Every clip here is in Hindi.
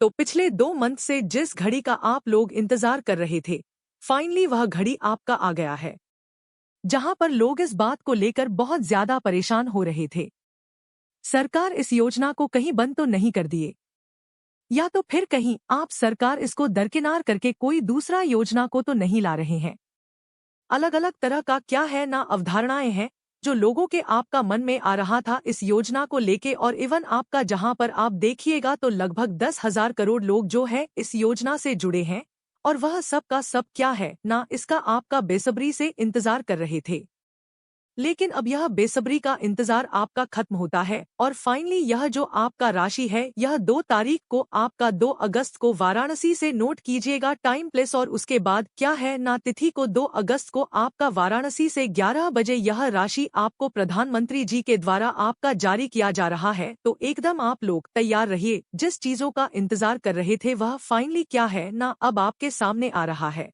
तो पिछले 2 मंथ से जिस घड़ी का आप लोग इंतजार कर रहे थे, फाइनली वह घड़ी आपका आ गया है, जहां पर लोग इस बात को लेकर बहुत ज्यादा परेशान हो रहे थे। सरकार इस योजना को कहीं बंद तो नहीं कर दिए, या तो फिर कहीं आप सरकार इसको दरकिनार करके कोई दूसरा योजना को तो नहीं ला रहे हैं। अलग अलग तरह का क्या है ना अवधारणाएं हैं जो लोगों के आपका मन में आ रहा था इस योजना को लेके, और इवन आपका जहां पर आप देखिएगा तो लगभग 10,000 करोड़ लोग जो है इस योजना से जुड़े हैं, और वह सब का सब क्या है ना इसका आपका बेसब्री से इंतजार कर रहे थे। लेकिन अब यह बेसब्री का इंतजार आपका खत्म होता है, और फाइनली यह जो आपका राशि है यह 2 तारीख को आपका 2 अगस्त को वाराणसी से नोट कीजिएगा टाइम प्लेस, और उसके बाद क्या है ना तिथि को 2 अगस्त को आपका वाराणसी से 11 बजे यह राशि आपको प्रधानमंत्री जी के द्वारा आपका जारी किया जा रहा है। तो एकदम आप लोग तैयार रहिए, जिस चीजों का इंतजार कर रहे थे वह फाइनली क्या है ना अब आपके सामने आ रहा है।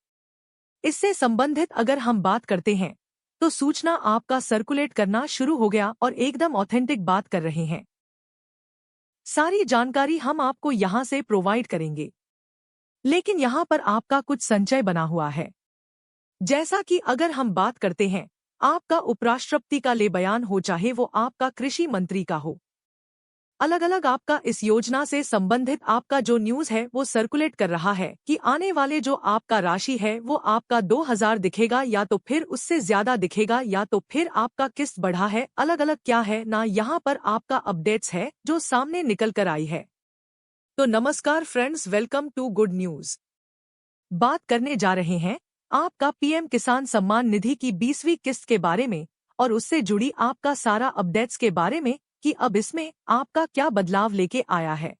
इससे संबंधित अगर हम बात करते हैं तो सूचना आपका सर्कुलेट करना शुरू हो गया, और एकदम ऑथेंटिक बात कर रहे हैं। सारी जानकारी हम आपको यहां से प्रोवाइड करेंगे, लेकिन यहां पर आपका कुछ संचय बना हुआ है। जैसा कि अगर हम बात करते हैं आपका उपराष्ट्रपति का ले बयान हो, चाहे वो आपका कृषि मंत्री का हो, अलग अलग आपका इस योजना से संबंधित आपका जो न्यूज़ है वो सर्कुलेट कर रहा है कि आने वाले जो आपका राशि है वो आपका 2,000 दिखेगा, या तो फिर उससे ज्यादा दिखेगा, या तो फिर आपका किस्त बढ़ा है। अलग अलग क्या है ना यहाँ पर आपका अपडेट्स है जो सामने निकल कर आई है। तो नमस्कार friends, welcome to good news. बात करने जा रहे हैं आपका पीएम किसान सम्मान निधि की 20वीं किस्त के बारे में, और उससे जुड़ी आपका सारा अपडेट्स के बारे में कि अब इसमें आपका क्या बदलाव लेके आया है।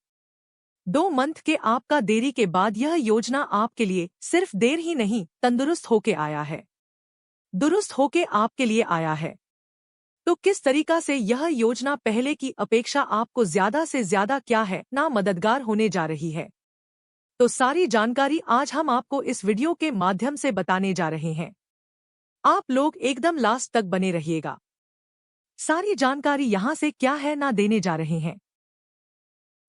2 मंथ के आपका देरी के बाद यह योजना आपके लिए सिर्फ देर ही नहीं तंदुरुस्त होके आया है, दुरुस्त होके आपके लिए आया है। तो किस तरीका से यह योजना पहले की अपेक्षा आपको ज्यादा से ज्यादा क्या है ना मददगार होने जा रही है, तो सारी जानकारी आज हम आपको इस वीडियो के माध्यम से बताने जा रहे हैं। आप लोग एकदम लास्ट तक बने रहिएगा, सारी जानकारी यहां से क्या है ना देने जा रहे हैं।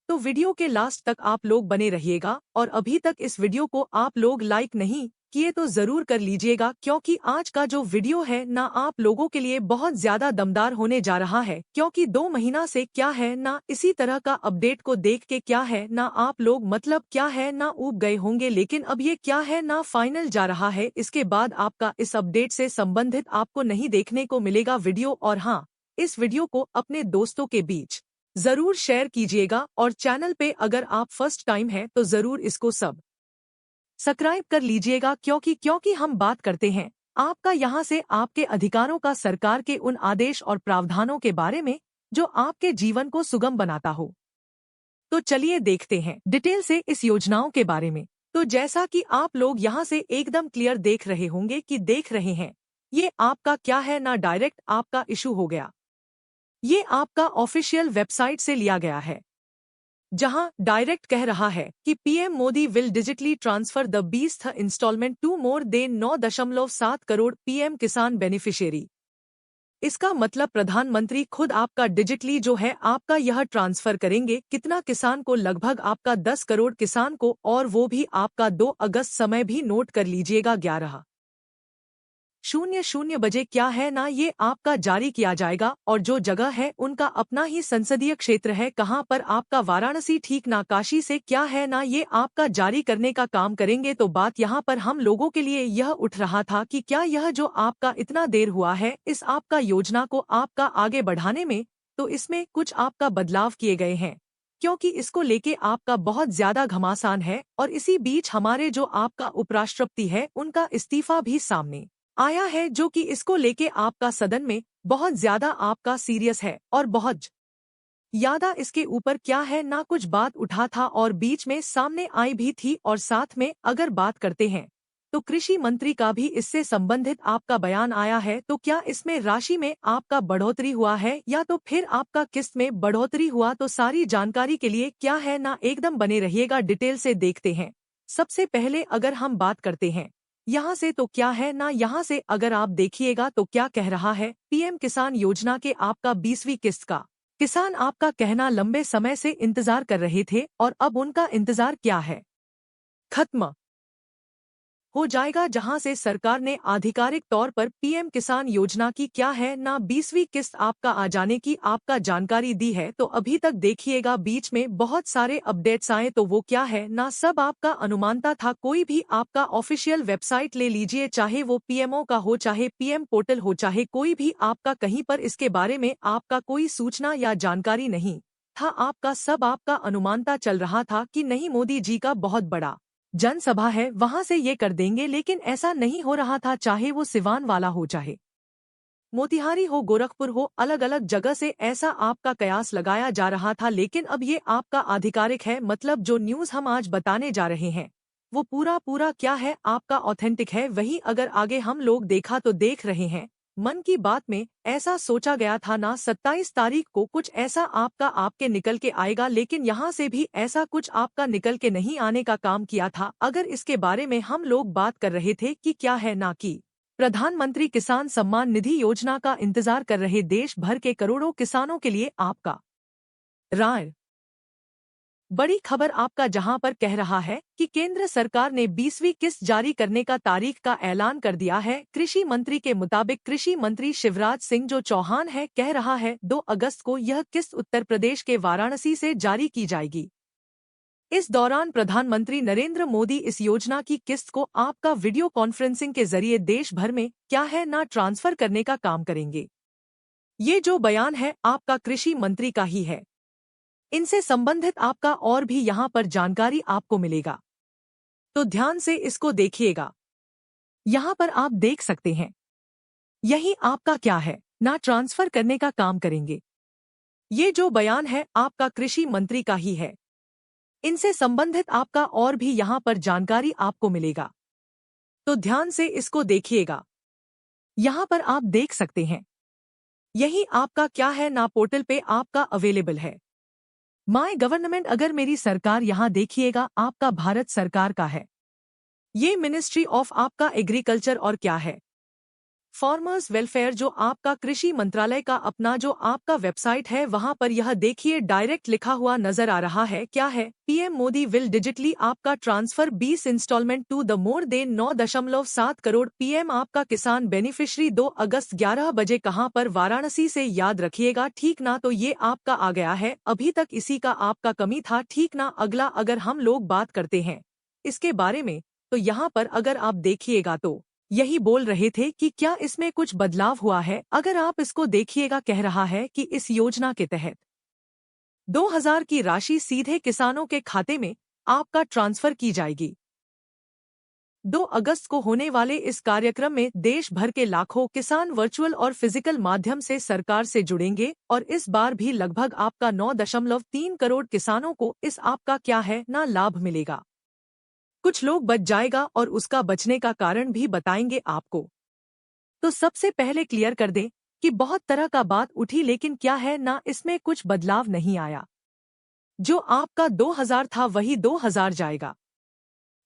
तो वीडियो के लास्ट तक आप लोग बने रहिएगा, और अभी तक इस वीडियो को आप लोग लाइक नहीं किए तो जरूर कर लीजिएगा, क्योंकि आज का जो वीडियो है ना आप लोगों के लिए बहुत ज्यादा दमदार होने जा रहा है। क्योंकि 2 महीना से क्या है ना इसी तरह का अपडेट को देख के क्या है ना आप लोग मतलब क्या है ना ऊब गए होंगे, लेकिन अब ये क्या है ना फाइनल जा रहा है। इसके बाद आपका इस अपडेट से संबंधित आपको नहीं देखने को मिलेगा वीडियो। और हाँ, इस वीडियो को अपने दोस्तों के बीच जरूर शेयर कीजिएगा, और चैनल पे अगर आप फर्स्ट टाइम हैं तो जरूर इसको सब्सक्राइब कर लीजिएगा, क्योंकि हम बात करते हैं आपका यहां से आपके अधिकारों का, सरकार के उन आदेश और प्रावधानों के बारे में जो आपके जीवन को सुगम बनाता हो। तो चलिए देखते हैं डिटेल से इस योजनाओं के बारे में। तो जैसा कि आप लोग यहां से एकदम क्लियर देख रहे होंगे कि देख रहे हैं, ये आपका क्या है ना डायरेक्ट आपका इशू हो गया। ये आपका ऑफिशियल वेबसाइट से लिया गया है, जहां डायरेक्ट कह रहा है कि PM Modi will digitally transfer the 20th instalment to more than 9.7 crore PM Kisan beneficiary. इसका मतलब प्रधानमंत्री खुद आपका डिजिटली जो है आपका यह ट्रांसफर करेंगे। कितना किसान को? लगभग आपका 10 करोड़ किसान को, और वो भी आपका 2 अगस्त समय भी नोट कर लीजिएगा 11:00 बजे क्या है ना ये आपका जारी किया जाएगा। और जो जगह है उनका अपना ही संसदीय क्षेत्र है, कहां पर आपका वाराणसी, ठीक ना काशी से क्या है ना ये आपका जारी करने का काम करेंगे। तो बात यहां पर हम लोगों के लिए यह उठ रहा था कि क्या यह जो आपका इतना देर हुआ है इस आपका योजना को आपका आगे बढ़ाने में, तो इसमें कुछ आपका बदलाव किए गए हैं, क्योंकि इसको लेके आपका बहुत ज्यादा घमासान है। और इसी बीच हमारे जो आपका उपराष्ट्रपति है उनका इस्तीफा भी सामने आया है, जो कि इसको लेके आपका सदन में बहुत ज्यादा आपका सीरियस है, और बहुत ज्यादा इसके ऊपर क्या है ना कुछ बात उठा था और बीच में सामने आई भी थी। और साथ में अगर बात करते हैं तो कृषि मंत्री का भी इससे संबंधित आपका बयान आया है। तो क्या इसमें राशि में आपका बढ़ोतरी हुआ है, या तो फिर आपका किस्त में बढ़ोतरी हुआ, तो सारी जानकारी के लिए क्या है ना एकदम बने रहिएगा, डिटेल से देखते हैं। सबसे पहले अगर हम बात करते हैं यहाँ से, तो क्या है ना यहाँ से अगर आप देखिएगा तो क्या कह रहा है, पीएम किसान योजना के आपका 20वीं किस्त का किसान आपका कहना लंबे समय से इंतजार कर रहे थे और अब उनका इंतजार क्या है, खत्म हो जाएगा। जहां से सरकार ने आधिकारिक तौर पर पीएम किसान योजना की क्या है ना 20वीं किस्त आपका आ जाने की आपका जानकारी दी है, तो अभी तक देखिएगा बीच में बहुत सारे अपडेट्स आए, तो वो क्या है ना सब आपका अनुमानता था। कोई भी आपका ऑफिशियल वेबसाइट ले लीजिए, चाहे वो पीएमओ का हो, चाहे पीएम पोर्टल हो, चाहे कोई भी आपका, कहीं पर इसके बारे में आपका कोई सूचना या जानकारी नहीं था। आपका सब आपका अनुमानता चल रहा था कि नहीं मोदी जी का बहुत बड़ा जनसभा है, वहां से ये कर देंगे, लेकिन ऐसा नहीं हो रहा था। चाहे वो सिवान वाला हो, चाहे मोतिहारी हो, गोरखपुर हो, अलग अलग जगह से ऐसा आपका कयास लगाया जा रहा था। लेकिन अब ये आपका आधिकारिक है, मतलब जो न्यूज़ हम आज बताने जा रहे हैं वो पूरा पूरा क्या है, आपका ऑथेंटिक है। वही अगर आगे हम लोग देखा तो देख रहे हैं, मन की बात में ऐसा सोचा गया था ना 27 तारीख को कुछ ऐसा आपका आपके निकल के आएगा, लेकिन यहाँ से भी ऐसा कुछ आपका निकल के नहीं आने का काम किया था। अगर इसके बारे में हम लोग बात कर रहे थे कि क्या है ना कि प्रधानमंत्री किसान सम्मान निधि योजना का इंतजार कर रहे देश भर के करोड़ों किसानों के लिए आपका राय बड़ी खबर आपका, जहां पर कह रहा है कि केंद्र सरकार ने 20वीं किस्त जारी करने का तारीख का ऐलान कर दिया है। कृषि मंत्री के मुताबिक कृषि मंत्री शिवराज सिंह जो चौहान है कह रहा है 2 अगस्त को यह किस्त उत्तर प्रदेश के वाराणसी से जारी की जाएगी। इस दौरान प्रधानमंत्री नरेंद्र मोदी इस योजना की किस्त को आपका वीडियो कॉन्फ्रेंसिंग के जरिए देश भर में क्या है ना ट्रांसफर करने का काम करेंगे। ये जो बयान है आपका कृषि मंत्री का ही है। इनसे संबंधित आपका और भी यहाँ पर जानकारी आपको मिलेगा, तो ध्यान से इसको देखिएगा। यहाँ पर आप देख सकते हैं, यही आपका क्या है ना ट्रांसफर करने का काम करेंगे। ये जो बयान है आपका कृषि मंत्री का ही है। इनसे संबंधित आपका और भी यहाँ पर जानकारी आपको मिलेगा, तो ध्यान से इसको देखिएगा। यहाँ पर आप देख सकते हैं, यही आपका क्या है ना पोर्टल पे आपका अवेलेबल है। माय गवर्नमेंट, अगर मेरी सरकार, यहाँ देखिएगा आपका भारत सरकार का है। ये मिनिस्ट्री ऑफ आपका एग्रीकल्चर और क्या है फार्मर्स वेलफेयर, जो आपका कृषि मंत्रालय का अपना जो आपका वेबसाइट है, वहां पर यह देखिए डायरेक्ट लिखा हुआ नजर आ रहा है। क्या है, पीएम मोदी विल डिजिटली आपका transfer 20 instalment to the more than 9.7 crore PM आपका किसान बेनिफिशियरी 2 अगस्त 11 बजे, कहां पर, वाराणसी से, याद रखिएगा, ठीक ना। तो ये आपका आ गया है, अभी तक इसी का आपका कमी था, ठीक ना। अगला अगर हम लोग बात करते हैं इसके बारे में, तो यहाँ पर अगर आप देखिएगा तो यही बोल रहे थे कि क्या इसमें कुछ बदलाव हुआ है। अगर आप इसको देखिएगा, कह रहा है कि इस योजना के तहत 2000 की राशि सीधे किसानों के खाते में आपका ट्रांसफर की जाएगी। 2 अगस्त को होने वाले इस कार्यक्रम में देश भर के लाखों किसान वर्चुअल और फिजिकल माध्यम से सरकार से जुड़ेंगे और इस बार भी लगभग आपका 9.3 करोड़ किसानों को इस आपका क्या है ना लाभ मिलेगा। कुछ लोग बच जाएगा और उसका बचने का कारण भी बताएंगे आपको। तो सबसे पहले क्लियर कर दें कि बहुत तरह का बात उठी, लेकिन क्या है ना इसमें कुछ बदलाव नहीं आया। जो आपका 2000 था वही 2000 जाएगा,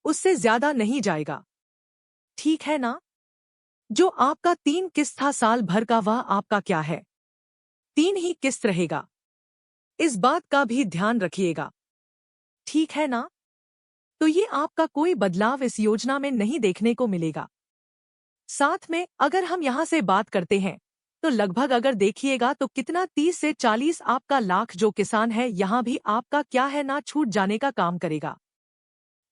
उससे ज्यादा नहीं जाएगा, ठीक है ना। जो आपका 3 किस्त था साल भर का, वह आपका क्या है 3 ही किस्त रहेगा। इस बात का भी ध्यान रखिएगा, ठीक है ना। तो ये आपका कोई बदलाव इस योजना में नहीं देखने को मिलेगा। साथ में अगर हम यहाँ से बात करते हैं तो लगभग अगर देखिएगा तो कितना 30 से 40 आपका लाख जो किसान है, यहाँ भी आपका क्या है ना छूट जाने का काम करेगा।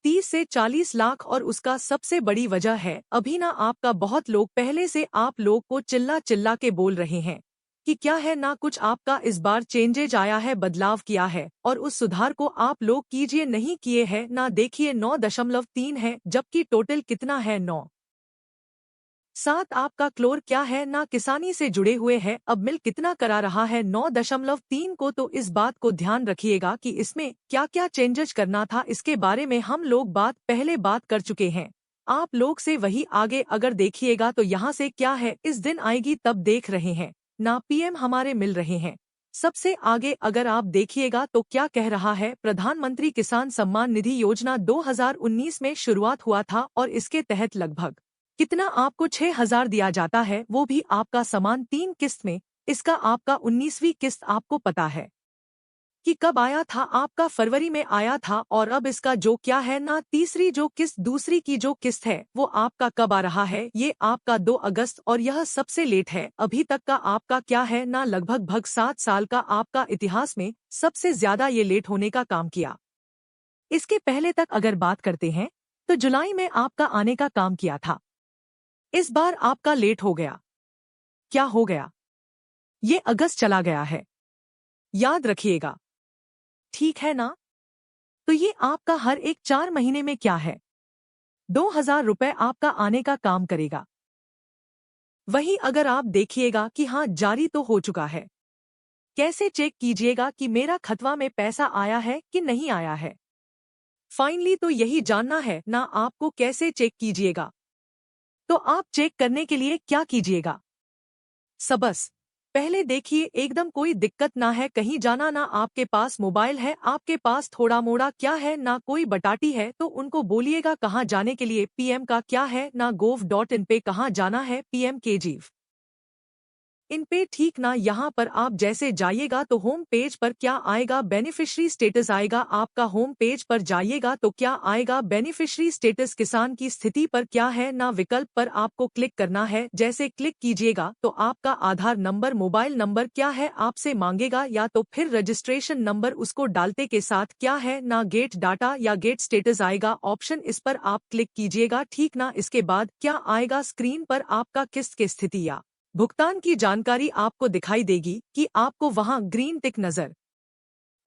30 से 40 लाख, और उसका सबसे बड़ी वजह है अभी ना आपका बहुत लोग पहले से आप लोग को चिल्ला चिल्ला के बोल रहे हैं कि क्या है ना कुछ आपका इस बार चेंजेज आया है, बदलाव किया है, और उस सुधार को आप लोग कीजिए, नहीं किए हैं ना। देखिए 9.3 है, जबकि टोटल कितना है 9.7 आपका क्लोर क्या है ना किसानी से जुड़े हुए हैं। अब मिल कितना करा रहा है 9.3 को, तो इस बात को ध्यान रखिएगा कि इसमें क्या क्या चेंजेज करना था। इसके बारे में हम लोग पहले बात कर चुके हैं आप लोग से। वही आगे अगर देखिएगा तो यहाँ से क्या है, इस दिन आएगी तब देख रहे हैं ना पीएम हमारे मिल रहे हैं। सबसे आगे अगर आप देखिएगा तो क्या कह रहा है, प्रधानमंत्री किसान सम्मान निधि योजना 2019 में शुरुआत हुआ था और इसके तहत लगभग कितना आपको 6000 दिया जाता है, वो भी आपका समान 3 किस्त में इसका आपका 19वीं किस्त आपको पता है कि कब आया था? आपका फरवरी में आया था। और अब इसका जो क्या है ना, तीसरी जो किस्त, दूसरी की जो किस्त है वो आपका कब आ रहा है? ये आपका 2 अगस्त, और यह सबसे लेट है अभी तक का आपका क्या है ना, लगभग 7 साल का आपका इतिहास में सबसे ज्यादा ये लेट होने का काम किया। इसके पहले तक अगर बात करते हैं तो जुलाई में आपका आने का काम किया था। इस बार आपका लेट हो गया। क्या हो गया? ये अगस्त चला गया है, याद रखिएगा, ठीक है ना? तो ये आपका हर एक 4 महीने में क्या है, 2,000 रुपए आपका आने का काम करेगा। वही अगर आप देखिएगा कि हाँ जारी तो हो चुका है, कैसे चेक कीजिएगा कि मेरा खतवा में पैसा आया है कि नहीं आया है? फाइनली तो यही जानना है ना आपको, कैसे चेक कीजिएगा? तो आप चेक करने के लिए क्या कीजिएगा? सबस पहले देखिए एकदम कोई दिक्कत ना है, कहीं जाना ना, आपके पास मोबाइल है, आपके पास थोड़ा मोड़ा क्या है ना, कोई बटाटी है तो उनको बोलिएगा कहाँ जाने के लिए, पीएम का क्या है ना, gov.in पे कहाँ जाना है, पीएम केजीव इन पे, ठीक ना? यहाँ पर आप जैसे जाइएगा तो होम पेज पर क्या आएगा, बेनिफिशियरी स्टेटस आएगा। आपका होम पेज पर जाइएगा तो क्या आएगा, बेनिफिशियरी स्टेटस। किसान की स्थिति पर क्या है ना, विकल्प पर आपको क्लिक करना है। जैसे क्लिक कीजिएगा तो आपका आधार नंबर, मोबाइल नंबर क्या है आपसे मांगेगा, या तो फिर रजिस्ट्रेशन नंबर, उसको डालते के साथ क्या है ना, गेट डाटा या गेट स्टेटस आएगा ऑप्शन, इस पर आप क्लिक कीजिएगा, ठीक ना? इसके बाद क्या आएगा, स्क्रीन पर आपका किस्त की स्थिति या भुगतान की जानकारी आपको दिखाई देगी कि आपको वहां ग्रीन टिक नजर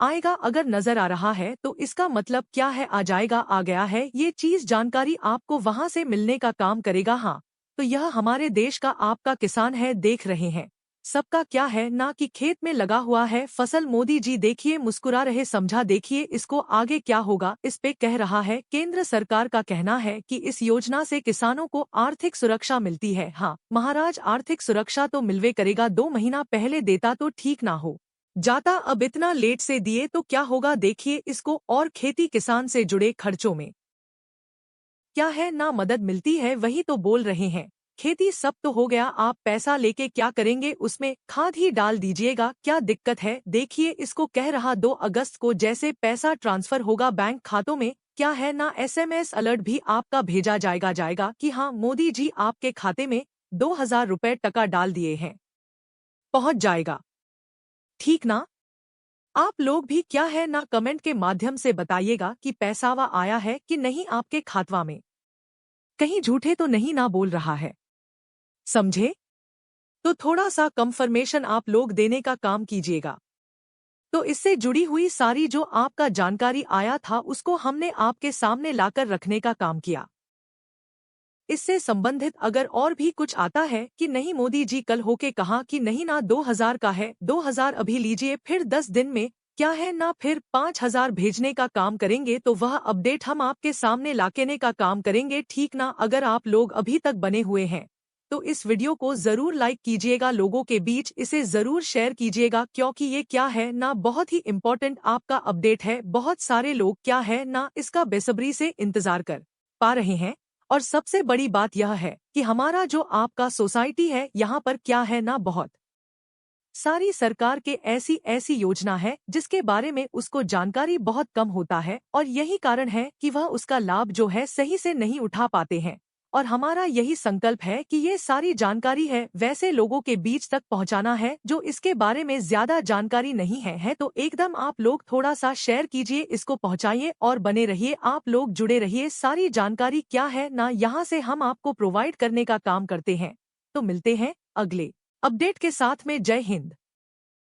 आएगा। अगर नजर आ रहा है तो इसका मतलब क्या है, आ जाएगा, आ गया है, ये चीज जानकारी आपको वहां से मिलने का काम करेगा। हाँ, तो यह हमारे देश का आपका किसान है, देख रहे हैं सबका क्या है ना, कि खेत में लगा हुआ है फसल। मोदी जी देखिए मुस्कुरा रहे, समझा, देखिए इसको आगे क्या होगा। इस पे कह रहा है केंद्र सरकार का कहना है कि इस योजना से किसानों को आर्थिक सुरक्षा मिलती है। हाँ महाराज, आर्थिक सुरक्षा तो मिलवे करेगा, 2 महीना पहले देता तो ठीक ना हो जाता, अब इतना लेट से दिए तो क्या होगा, देखिए इसको। और खेती किसान से जुड़े खर्चों में क्या है ना, मदद मिलती है, वही तो बोल रहे हैं। खेती सब तो हो गया, आप पैसा लेके क्या करेंगे, उसमें खाद ही डाल दीजिएगा, क्या दिक्कत है? देखिए इसको कह रहा 2 अगस्त को जैसे पैसा ट्रांसफर होगा बैंक खातों में, क्या है ना, एसएमएस अलर्ट भी आपका भेजा जाएगा कि हाँ मोदी जी आपके खाते में 2,000 रुपए टका डाल दिए हैं, पहुंच जाएगा, ठीक ना? आप लोग भी क्या है ना, कमेंट के माध्यम से बताइएगा कि पैसावा आया है कि नहीं आपके खातवा में, कहीं झूठे तो नहीं ना बोल रहा है, समझे? तो थोड़ा सा कंफर्मेशन आप लोग देने का काम कीजिएगा। तो इससे जुड़ी हुई सारी जो आपका जानकारी आया था उसको हमने आपके सामने लाकर रखने का काम किया। इससे संबंधित अगर और भी कुछ आता है कि नहीं, मोदी जी कल होके कहा कि नहीं ना 2,000 का है, 2,000 अभी लीजिए, फिर 10 दिन में क्या है ना फिर 5,000 भेजने का काम करेंगे, तो वह अपडेट हम आपके सामने लाकेने का काम करेंगे, ठीक ना? अगर आप लोग अभी तक बने हुए हैं तो इस वीडियो को जरूर लाइक कीजिएगा, लोगों के बीच इसे जरूर शेयर कीजिएगा, क्योंकि ये क्या है ना बहुत ही इम्पोर्टेंट आपका अपडेट है। बहुत सारे लोग क्या है ना इसका बेसब्री से इंतजार कर पा रहे हैं। और सबसे बड़ी बात यह है कि हमारा जो आपका सोसाइटी है यहाँ पर क्या है ना, बहुत सारी सरकार के ऐसी ऐसी योजना है जिसके बारे में उसको जानकारी बहुत कम होता है, और यही कारण है कि वह उसका लाभ जो है सही से नहीं उठा पाते हैं। और हमारा यही संकल्प है कि ये सारी जानकारी है वैसे लोगों के बीच तक पहुंचाना है जो इसके बारे में ज्यादा जानकारी नहीं है तो एकदम आप लोग थोड़ा सा शेयर कीजिए, इसको पहुंचाइए और बने रहिए, आप लोग जुड़े रहिए। सारी जानकारी क्या है ना यहाँ से हम आपको प्रोवाइड करने का काम करते हैं। तो मिलते हैं अगले अपडेट के साथ में। जय हिंद।